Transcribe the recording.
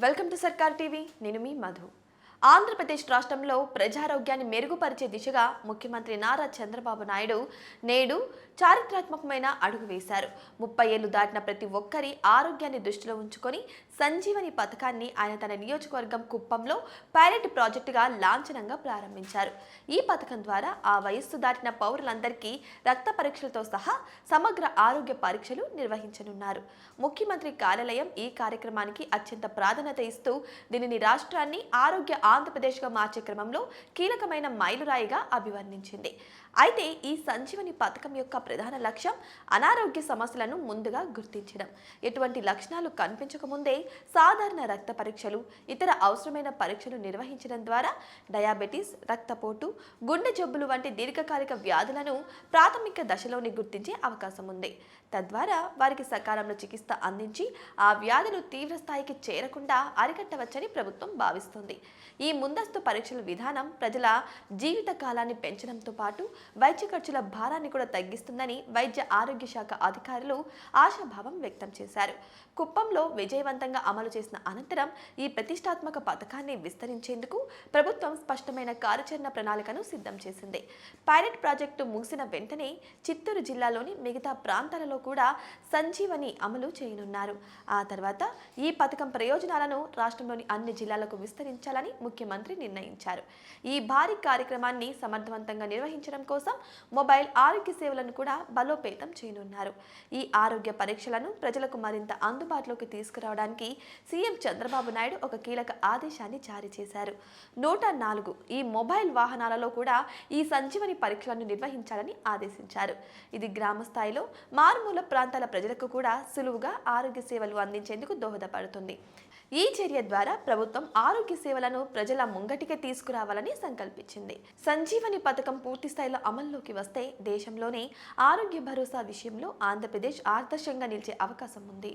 Welcome to సర్కార్ TV. నేను మీ మధు. ఆంధ్రప్రదేశ్ రాష్ట్రంలో ప్రజారోగ్యాన్ని మెరుగుపరిచే దిశగా ముఖ్యమంత్రి నారా చంద్రబాబు నాయుడు నేడు చారిత్రాత్మకమైన అడుగు వేశారు. 30 ఏళ్లు దాటిన ప్రతి ఒక్కరి ఆరోగ్యాన్ని దృష్టిలో ఉంచుకొని సంజీవని పథకాన్ని ఆయన తన నియోజకవర్గం కుప్పంలో పైలట్ ప్రాజెక్టుగా లాంఛనంగా ప్రారంభించారు. ఈ పథకం ద్వారా ఆ వయస్సు దాటిన పౌరులందరికీ రక్త పరీక్షలతో సహా సమగ్ర ఆరోగ్య పరీక్షలు నిర్వహించనున్నారు. ముఖ్యమంత్రి కార్యాలయం ఈ కార్యక్రమానికి అత్యంత ప్రాధాన్యత ఇస్తూ దీనిని రాష్ట్రాన్ని ఆరోగ్య ఆంధ్రప్రదేశ్గా మార్చే క్రమంలో కీలకమైన మైలురాయిగా అభివర్ణించింది. అయితే ఈ సంజీవని పథకం యొక్క ప్రధాన లక్ష్యం అనారోగ్య సమస్యలను ముందుగా గుర్తించడం. ఎటువంటి లక్షణాలు కనిపించకముందే సాధారణ రక్త పరీక్షలు, ఇతర అవసరమైన పరీక్షలు నిర్వహించడం ద్వారా డయాబెటీస్, రక్తపోటు, గుండె జబ్బులు వంటి దీర్ఘకాలిక వ్యాధులను ప్రాథమిక దశలోనే గుర్తించే అవకాశం ఉంది. తద్వారా వారికి సకాలంలో చికిత్స అందించి ఆ వ్యాధులు తీవ్ర స్థాయికి చేరకుండా అరికట్టవచ్చని ప్రభుత్వం భావిస్తుంది. ఈ ముందస్తు పరీక్షల విధానం ప్రజల జీవిత కాలాన్ని పెంచడంతో పాటు వైద్య ఖర్చుల భారాన్ని కూడా తగ్గిస్తుందని వైద్య ఆరోగ్య శాఖ అధికారులు ఆశాభావం వ్యక్తం చేశారు. కుప్పంలో విజయవంతంగా అమలు చేసిన అనంతరం ఈ ప్రతిష్టాత్మక పథకాన్ని విస్తరించేందుకు ప్రభుత్వం స్పష్టమైన కార్యాచరణ ప్రణాళికను సిద్ధం చేసింది. పైలట్ ప్రాజెక్టు ముగిసిన వెంటనే చిత్తూరు జిల్లాలోని మిగతా ప్రాంతాలలో కూడా సంజీవని అమలు చేయనున్నారు. ఆ తర్వాత ఈ పథకం ప్రయోజనాలను రాష్ట్రంలోని అన్ని జిల్లాలకు విస్తరించాలని ముఖ్యమంత్రి నిర్ణయించారు. ఈ భారీ కార్యక్రమాన్ని సమర్థవంతంగా నిర్వహించడం కోసం మొబైల్ ఆరోగ్య సేవలను కూడా బలోపేతం చేయనున్నారు. ఈ ఆరోగ్య పరీక్షలను ప్రజలకు మరింత అందుబాటులోకి తీసుకురావడానికి సీఎం చంద్రబాబు నాయుడు ఒక కీలక ఆదేశాన్ని జారీ చేశారు. 104 ఈ మొబైల్ వాహనాలలో కూడా ఈ సంజీవని పరీక్షలను నిర్వహించాలని ఆదేశించారు. ఇది గ్రామ స్థాయిలో మారుమూల ప్రాంతాల ప్రజలకు కూడా సులువుగా ఆరోగ్య సేవలు అందించేందుకు దోహదపడుతుంది. ఈ చర్య ద్వారా ప్రభుత్వం ఆరోగ్య సేవలను ప్రజల ముంగటికే తీసుకురావాలని సంకల్పించింది. సంజీవని పథకం పూర్తి స్థాయిలో అమల్లోకి వస్తే దేశంలోనే ఆరోగ్య భరోసా విషయంలో ఆంధ్రప్రదేశ్ ఆదర్శంగా నిలిచే అవకాశం ఉంది.